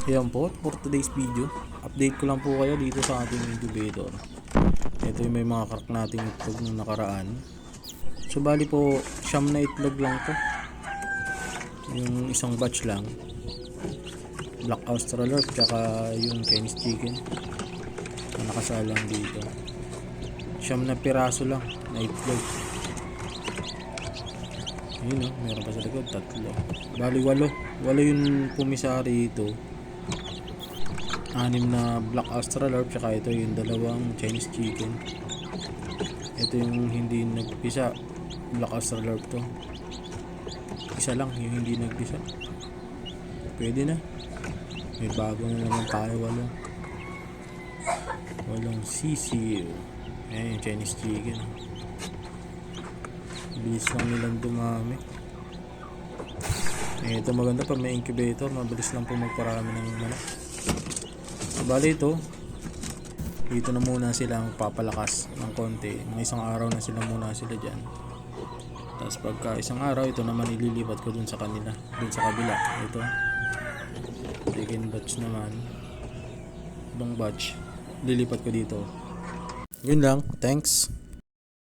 Ayan po, for today's video, update ko lang po kayo dito sa ating incubator. Ito yung may mga crack nating itlog nung nakaraan. So bali po, siyam na itlog lang to. Yung isang batch lang. Black Australorp tsaka yung Chinese chicken na nakasalang dito. Siyam na piraso lang na itlog. Ayun o, meron pa sa likod, tatlo. Bali walo yung pumisari ito. 6 na Black Australorp tsaka ito yung dalawang Chinese chicken. Ito yung hindi nagpisa, Black Australorp to. Isa lang yung hindi nagpisa. Pwede na. May bago na naman tayo, walong sisiyo. Ayan yung Chinese chicken. Bilis lang nilang dumami. Ito maganda pag may incubator, mabilis lang po magparami ng manok. Bali ito, dito na muna sila magpapalakas ng konti. Mga isang araw na sila dyan. Tapos pagka isang araw, ito naman ililipat ko dun sa kanila, dun sa kabila. Ito, second batch naman. Ibang batch, lilipat ko dito. Yun lang, thanks.